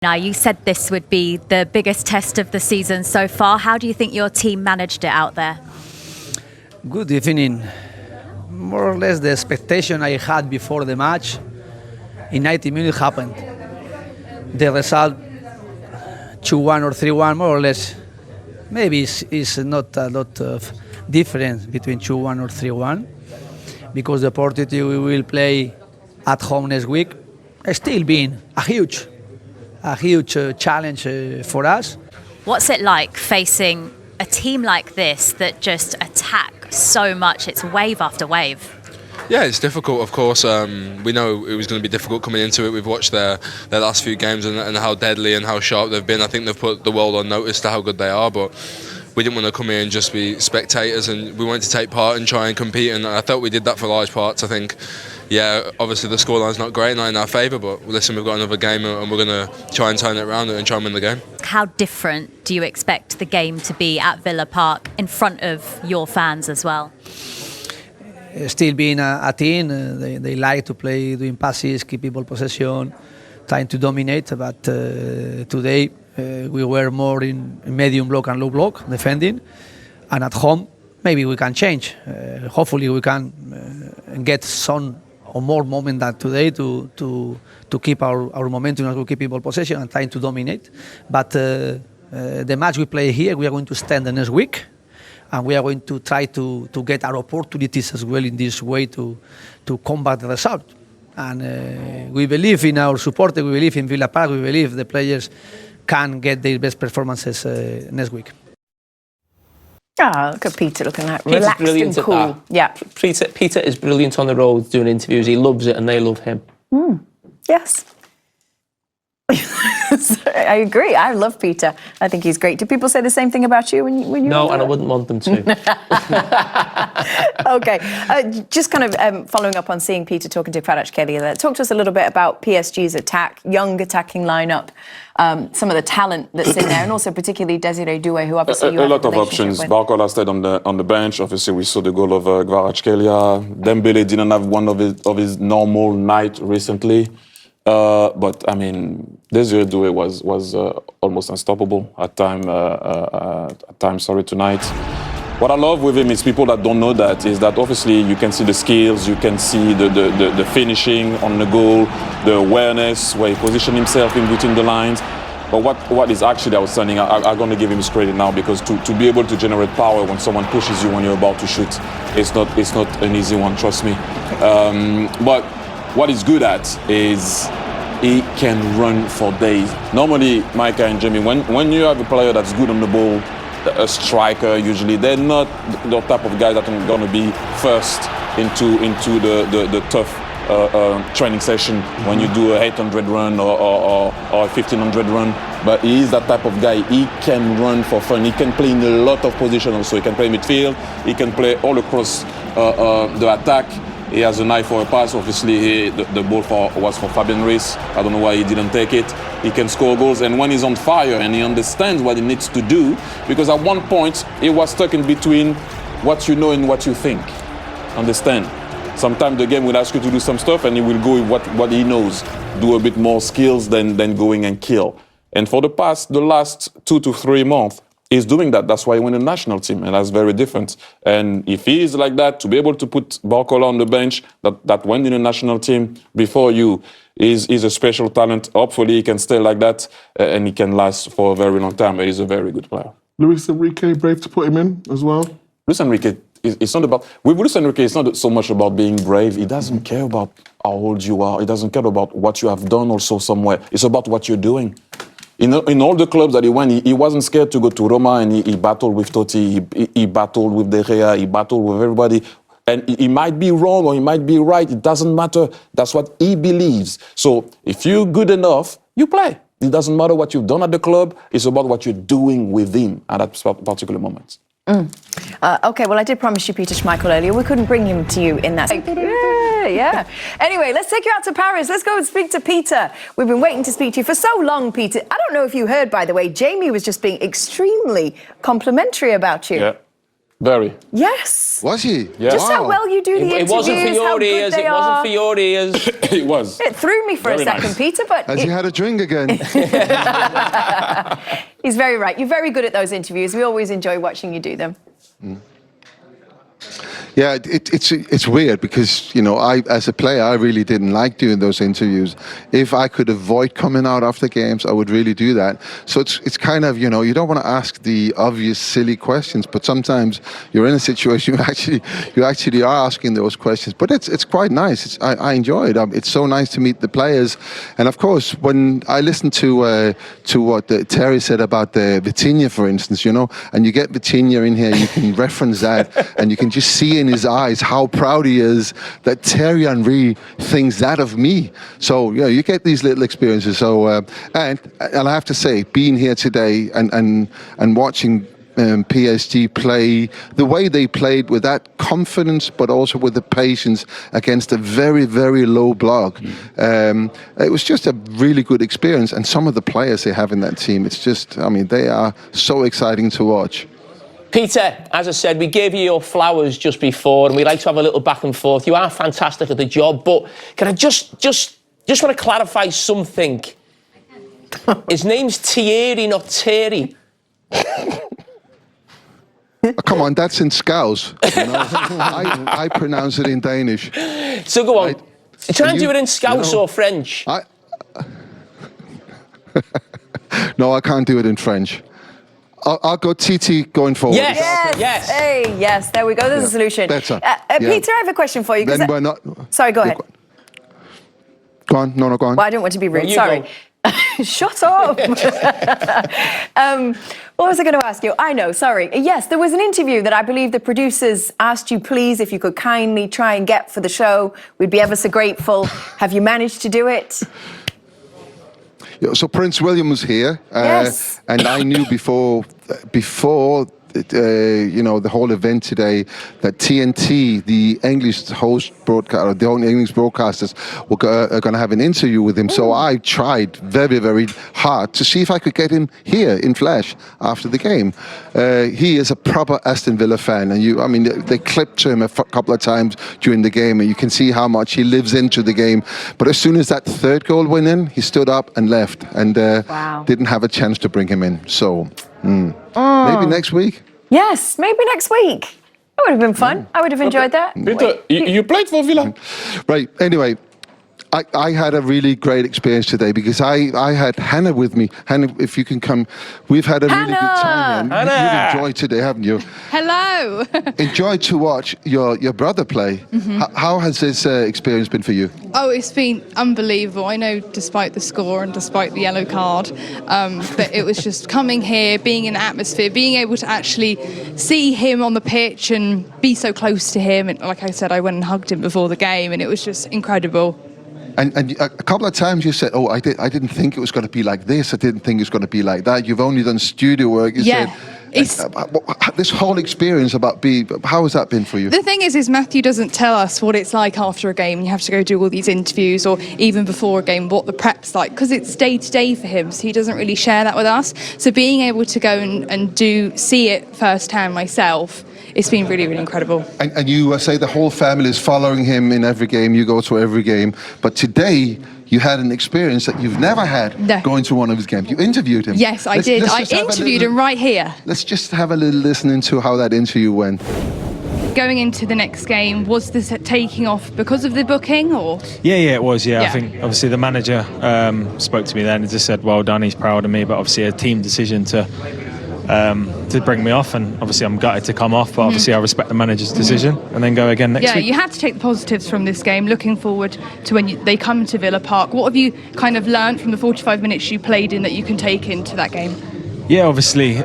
Now, you said this would be the biggest test of the season so far. How do you think your team managed it out there? Good evening. More or less the expectation I had before the match in 90 minutes happened. The result 2-1 or 3-1 more or less maybe is not a lot of difference between 2-1 or 3-1 because the opportunity we will play at home next week has still been a huge challenge for us. What's it like facing a team like this that just attack so much? It's wave after wave. Yeah, it's difficult, of course. We know it was going to be difficult coming into it. We've watched their last few games and how deadly and how sharp they've been. I think they've put the world on notice to how good they are, but we didn't want to come here and just be spectators, and we wanted to take part and try and compete, and I thought we did that for large parts. I think, yeah, obviously the scoreline's not great, not in our favour, but listen, we've got another game and we're going to try and turn it around and try and win the game. How different do you expect the game to be at Villa Park in front of your fans as well? Still being a team, they like to play doing passes, keep people possession, trying to dominate, but today we were more in medium block and low block defending, and at home maybe we can change. Hopefully we can get some or more moment than today to keep our momentum and to keep people possession and trying to dominate. But the match we play here, we are going to stand the next week, and we are going to try to get our opportunities as well in this way to combat the result. And we believe in our supporters, we believe in Villa Park, we believe the players can get their best performances next week. Ah, look at Peter looking like relaxed and cool. Yeah. Peter is brilliant on the road doing interviews. He loves it and they love him. Yes. I agree. I love Peter. I think he's great. Do people say the same thing about you when you? No, and I wouldn't want them to. Okay. Just kind of following up on seeing Peter talking to Carragher there. Talk to us a little bit about PSG's attack, young attacking lineup, some of the talent that's in there, and also particularly Desiree Doué, who obviously you have a lot of options. Barcola stayed on the bench. Obviously, we saw the goal of Carragher. Dembele didn't have one of his normal night recently. But I mean, Desiree Doué was almost unstoppable at times. Tonight. What I love with him is people that don't know that is that obviously you can see the skills, you can see the finishing on the goal, the awareness where he positioned himself in between the lines. But what is actually outstanding, I'm going to give him his credit now, because to be able to generate power when someone pushes you when you're about to shoot, it's not an easy one, trust me. But what he's good at is he can run for days. Normally, Micah and Jamie, when you have a player that's good on the ball, a striker usually, they're not the type of guys that are going to be first into the tough training session when you do a 800 run or a 1500 run. But he is that type of guy. He can run for fun. He can play in a lot of positions also. He can play midfield. He can play all across the attack. He has an eye for a pass. Obviously, the ball was for Fabian Ruiz. I don't know why he didn't take it. He can score goals. And when he's on fire and he understands what he needs to do, because at one point, he was stuck in between what you know and what you think. Understand? Sometimes the game will ask you to do some stuff and he will go with what he knows. Do a bit more skills than going and kill. And for the last 2 to 3 months, he's doing that. That's why he won the national team, and that's very different. And if he is like that, to be able to put Barcola on the bench that went in the national team before you is a special talent. Hopefully he can stay like that and he can last for a very long time. He's a very good player. Luis Enrique, brave to put him in as well? Luis Enrique, it's not about... With Luis Enrique, it's not so much about being brave. He doesn't care about how old you are. He doesn't care about what you have done also somewhere. It's about what you're doing. In all the clubs that he went, he wasn't scared to go to Roma, and he battled with Totti, he battled with De Gea, he battled with everybody. And he might be wrong or he might be right, it doesn't matter. That's what he believes. So if you're good enough, you play. It doesn't matter what you've done at the club, it's about what you're doing with him at that particular moment. Okay, well, I did promise you Peter Schmeichel earlier. We couldn't bring him to you in that. Yeah. Anyway, let's take you out to Paris. Let's go and speak to Peter. We've been waiting to speak to you for so long, Peter. I don't know if you heard, by the way, Jamie was just being extremely complimentary about you. Yeah. Very. Yes. Was he? Yeah. Just how well you do the interviews, It wasn't for how your good ears. they It wasn't are. for your ears. It was. It threw me for Very a second, nice. Peter, but Has he had a drink again? he's very right. You're very good at those interviews. We always enjoy watching you do them. Yeah, it's weird because, you know, as a player, I really didn't like doing those interviews. If I could avoid coming out after games, I would really do that. So it's kind of, you know, you don't want to ask the obvious silly questions, but sometimes you're in a situation you actually are asking those questions. But it's quite nice. I enjoy it. It's so nice to meet the players. And of course, when I listen to what Thierry said about the Vitinha, for instance, you know, and you get Vitinha in here, you can reference that, and you can just see in his eyes how proud he is that Thierry Henry thinks that of me. So yeah, you get these little experiences. So and I have to say, being here today and watching PSG play the way they played, with that confidence but also with the patience against a very, very low block, it was just a really good experience. And some of the players they have in that team, it's just, I mean, they are so exciting to watch. Peter, as I said, we gave you your flowers just before, and we like to have a little back and forth. You are fantastic at the job, but can I just want to clarify something? His name's Thierry, not Thierry. Come on, that's in Scouse. You know? I pronounce it in Danish. So go on. Try and do it in Scouse, you know, or French. No, I can't do it in French. I'll go TT going forward. Yes. Hey, yes. There we go. There's a solution. Better. Peter, I have a question for you. Then we're not. Sorry, go ahead. Go on. No, go on. Well, I don't want to be rude. You Sorry. Shut up. What was I going to ask you? I know, sorry. Yes, there was an interview that I believe the producers asked you, please, if you could kindly try and get for the show. We'd be ever so grateful. Have you managed to do it? So Prince William was here, Yes. and I knew before you know, the whole event today, that TNT, the English host broadcast, or the only English broadcasters, are going to have an interview with him. So I tried very, very hard to see if I could get him here in flesh after the game. He is a proper Aston Villa fan, and I mean, they clipped to him a couple of times during the game, and you can see how much he lives into the game. But as soon as that third goal went in, he stood up and left, and didn't have a chance to bring him in. So. Maybe next week? Yes, maybe next week. That would have been fun. I would have enjoyed that. Peter, you played for Villa? Right, anyway, I had a really great experience today because I had Hannah with me. Hannah, if you can come. We've had a really good time. You've enjoyed today, haven't you? Hello. Enjoyed to watch your brother play. How has this experience been for you? Oh, it's been unbelievable. I know, despite the score and despite the yellow card, but it was just coming here, being in the atmosphere, being able to actually see him on the pitch and be so close to him. And like I said, I went and hugged him before the game, and it was just incredible. And a couple of times you said, "Oh, I didn't think it was going to be like this. I didn't think it was going to be like that." You've only done studio work. You said, this whole experience about how has that been for you? The thing is Matthew doesn't tell us what it's like after a game. You have to go do all these interviews, or even before a game, what the prep's like, because it's day to day for him. So he doesn't really share that with us. So being able to go and see it firsthand myself, it's been really, really incredible. And you say the whole family is following him in every game. You go to every game. But today, you had an experience that you've never had going to one of his games. You interviewed him. Yes, I did. I interviewed him right here. Let's just have a little listening to how that interview went. Going into the next game, was this taking off because of the booking, or? Yeah, it was. Yeah, I think obviously the manager spoke to me then and just said, "Well done, he's proud of me." But obviously a team decision to bring me off, and obviously I'm gutted to come off, but obviously I respect the manager's decision and then go again next week. Yeah, you have to take the positives from this game. Looking forward to when they come to Villa Park. What have you kind of learned from the 45 minutes you played in that you can take into that game? Yeah, obviously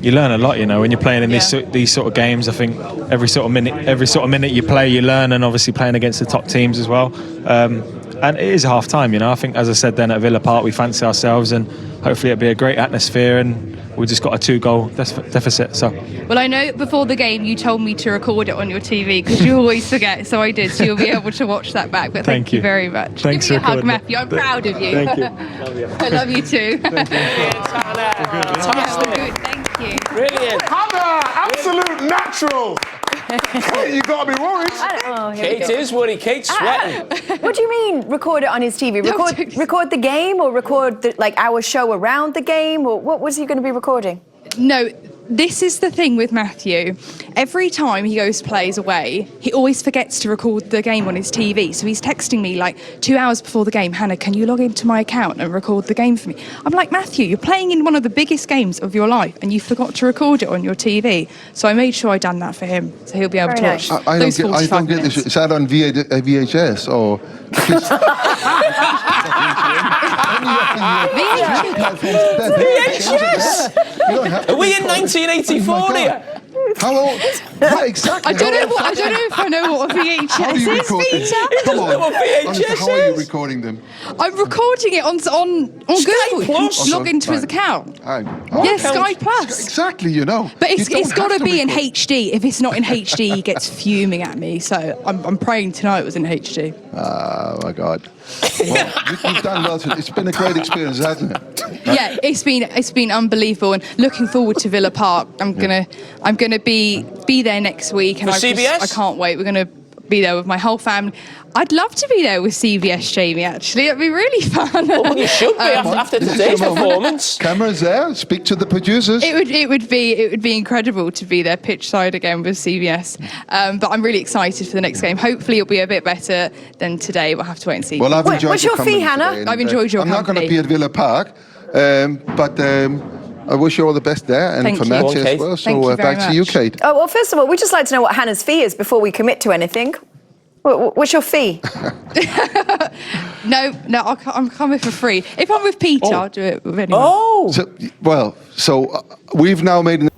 you learn a lot, you know, when you're playing in these sort of games. I think every sort of minute you play, you learn, and obviously playing against the top teams as well. And it is half time, you know. I think, as I said then, at Villa Park we fancy ourselves, and hopefully it'll be a great atmosphere, and we just got a 2-goal deficit. So, well, I know before the game you told me to record it on your TV because you always forget, so I did. So you'll be able to watch that back. But thank you very much. Thanks Give me for a hug, Matthew. I'm proud of you. Thank you. I love you too. Fantastic. Good, thank you. Brilliant. Hannah, absolute natural. Kate, you gotta be worried. Kate is worried. Kate's sweating. What do you mean, record it on his TV? Record the game, or record our show around the game, or what was he going to be recording? No, this is the thing with Matthew. Every time he goes plays away, he always forgets to record the game on his TV. So he's texting me 2 hours before the game, Hannah, can you log into my account and record the game for me? I'm like, Matthew, you're playing in one of the biggest games of your life and you forgot to record it on your TV. So I made sure I done that for him, so he'll be able to watch those 45 minutes. Is that on VHS or? VHS! Are we in 1984 here? How old? Yeah, exactly. I don't know if I know what a VHS is, Peter. Come on. What VHS Honestly, how are you recording them? I'm recording it on Google. Plus? Log into his account. Yeah, Sky Plus. Exactly, you know. But it's got to be in record. HD. If it's not in HD, he gets fuming at me. So I'm praying tonight it was in HD. Oh my God. Well, you've done well. It's been a great experience, hasn't it? Yeah, it's been unbelievable, and looking forward to Villa Park. I'm gonna be there next week, and For CBS? I can't wait. We're gonna be there with my whole family. I'd love to be there with CBS, Jamie. Actually, it'd be really fun. Well, you should be after today's performance. Cameras there. Speak to the producers. It would be incredible to be there pitch side again with CBS. But I'm really excited for the next game. Hopefully, it'll be a bit better than today. We'll have to wait and see. Well, I've enjoyed what's your fee, Hannah? I've enjoyed your I'm not going to company. be at Villa Park, but I wish you all the best there and Thank for you. match Go on, as Kate. well. Thank So you very back to you, much. Kate. Oh, well, first of all, we'd just like to know what Hannah's fee is before we commit to anything. What's your fee? No, I'm coming for free. If I'm with Peter, I'll do it with anyone. Oh! So we've now made an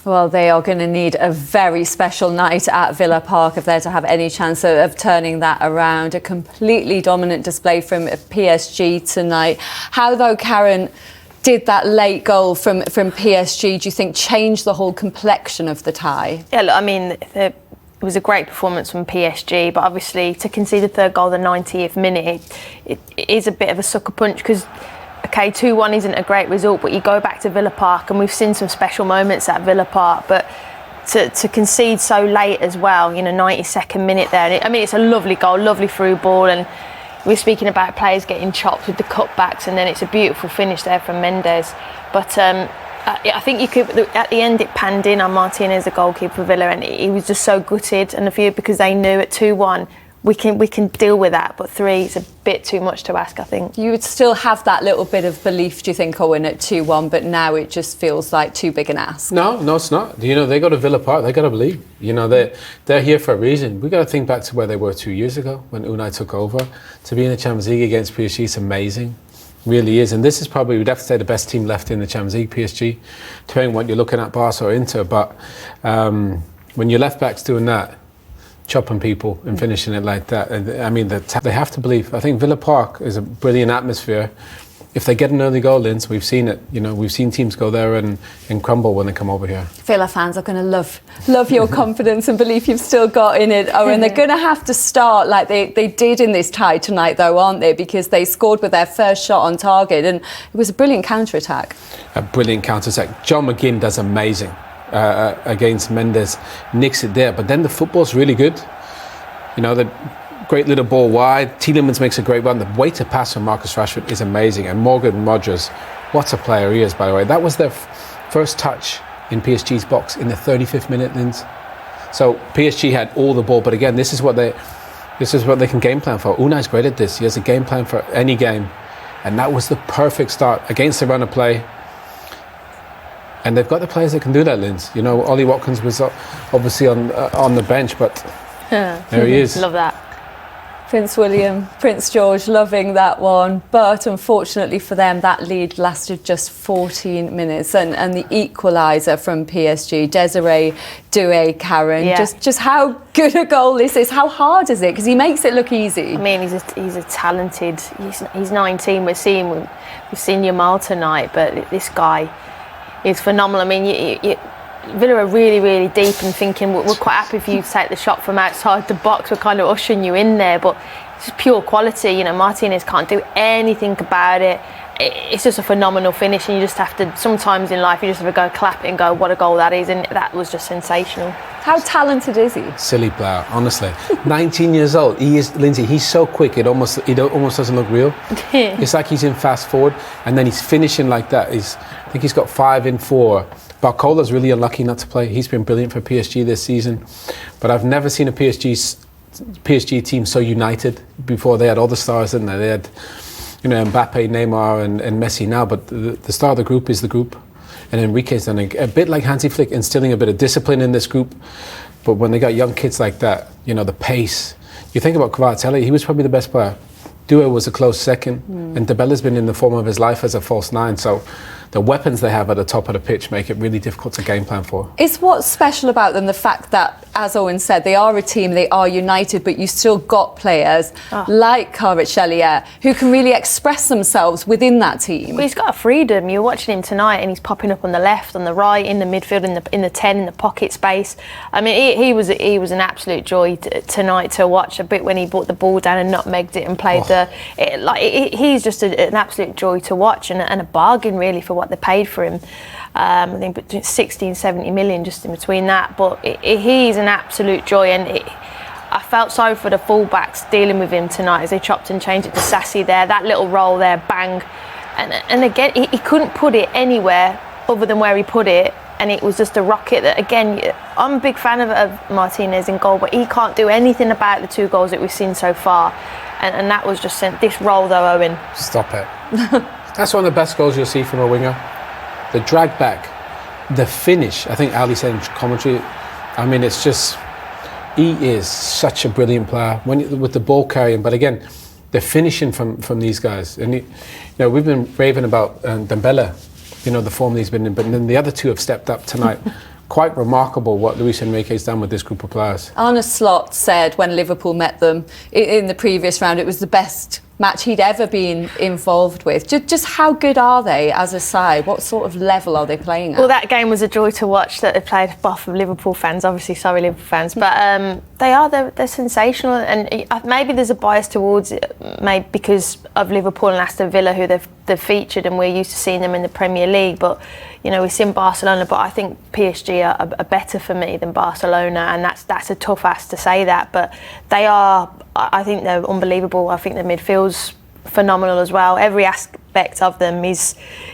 Well, they are going to need a very special night at Villa Park if they're to have any chance of turning that around. A completely dominant display from PSG tonight. How, though, Karen, did that late goal from PSG, do you think, change the whole complexion of the tie? Yeah, look, I mean, it was a great performance from PSG, but obviously to concede the third goal the 90th minute, it is a bit of a sucker punch because, okay, 2-1 isn't a great result, but you go back to Villa Park and we've seen some special moments at Villa Park, but to concede so late as well, 92nd minute there. I mean, it's a lovely goal, lovely through ball, and we're speaking about players getting chopped with the cutbacks, and then it's a beautiful finish there from Mendes. But I think you could, at the end, it panned in on Martinez, the goalkeeper for Villa, and he was just so gutted, and because they knew at 2-1 we can deal with that, but 3 is a bit too much to ask, I think. You would still have that little bit of belief, do you think, Owen, at 2-1, but now it just feels like too big an ask. No, it's not. They go to Villa Park, they got to believe. They're here for a reason. We got to think back to where they were 2 years ago when Unai took over. To be in the Champions League against PSG is amazing. Really is, and this is probably, we'd have to say, the best team left in the Champions League, PSG, depending on what you're looking at, Barca or Inter. But when your left back's doing that, chopping people and finishing it like that, I mean, they have to believe. I think Villa Park is a brilliant atmosphere. If they get an early goal in, so we've seen it. We've seen teams go there and crumble when they come over here. Villa fans are going to love your confidence and belief you've still got in it, Owen. They're going to have to start like they did in this tie tonight, though, aren't they? Because they scored with their first shot on target, and it was a brilliant counter-attack. A brilliant counter-attack. John McGinn does amazing against Mendes, nicks it there. But then the football's really good. The great little ball wide. Tielemans makes a great run. The way to pass from Marcus Rashford is amazing. And Morgan Rogers, what a player he is, by the way. That was their first touch in PSG's box in the 35th minute, Linz. So PSG had all the ball, but again, this is what they can game plan for. Unai's great at this. He has a game plan for any game, and that was the perfect start against the run of play. And they've got the players that can do that, Linz. Ollie Watkins was obviously on the bench, but there he is. Love that. Prince William, Prince George loving that one, but unfortunately for them that lead lasted just 14 minutes and the equaliser from PSG, Desiree Doué, Karen, just how good a goal this is, how hard is it, because he makes it look easy. I mean, he's a talented, he's 19, we've seen Yamal tonight, but this guy is phenomenal. I mean, Villa are really, really deep and thinking we're quite happy for you to take the shot from outside the box. We're kind of ushering you in there, but it's just pure quality. Martinez can't do anything about it, it's just a phenomenal finish, and you just have to, sometimes in life, you just have to go clap it and go, what a goal that is, and that was just sensational. How talented is he? Silly player, honestly. 19 years old. He is, Lindsay, he's so quick, it almost doesn't look real. It's like he's in fast forward, and then he's finishing like that. I think he's got 5 in 4. Barcola's really unlucky not to play. He's been brilliant for PSG this season. But I've never seen a PSG team so united. Before they had all the stars, didn't they? They had, Mbappe, Neymar and Messi now, but the star of the group is the group. And Enrique's done a bit like Hansi Flick, instilling a bit of discipline in this group. But when they got young kids like that, the pace. You think about Kvaratskhelia, he was probably the best player. Due was a close second, and Debella's been in the form of his life as a false 9. So the weapons they have at the top of the pitch make it really difficult to game plan for. Is what's special about them the fact that, as Owen said, they are a team, they are united, but you still got players like Carragher who can really express themselves within that team. Well, he's got a freedom. You're watching him tonight, and he's popping up on the left, on the right, in the midfield, in the 10, in the pocket space. I mean, he was an absolute joy tonight to watch. A bit when he brought the ball down and nutmegged it and played he's just an absolute joy to watch, and a bargain really for what they paid for him. I think between 60 and 70 million just in between that. But he's an absolute joy, and I felt sorry for the fullbacks dealing with him tonight as they chopped and changed it to Sassy there. That little roll there, bang. And again, he couldn't put it anywhere other than where he put it. And it was just a rocket that, again, I'm a big fan of Martinez in goal, but he can't do anything about the 2 goals that we've seen so far. And that was just this roll, though, Owen. Stop it. That's one of the best goals you'll see from a winger. The drag back, the finish. I think Ali said in commentary, I mean, it's just, he is such a brilliant player with the ball carrying. But again, the finishing from these guys. And we've been raving about Dembele, the form he's been in, but then the other 2 have stepped up tonight. Quite remarkable what Luis Enrique's done with this group of players. Arne Slot said when Liverpool met them in the previous round, it was the best match he'd ever been involved with. Just how good are they as a side? What sort of level are they playing at? Well, that game was a joy to watch that they played, both from Liverpool fans, obviously, sorry Liverpool fans, but they're sensational, and maybe there's a bias towards it, maybe because of Liverpool and Aston Villa, who they've featured, and we're used to seeing them in the Premier League, but we've seen Barcelona, but I think PSG are better for me than Barcelona, and that's a tough ask to say that, but I think they're unbelievable. I think their midfield's phenomenal as well. Every aspect of them is,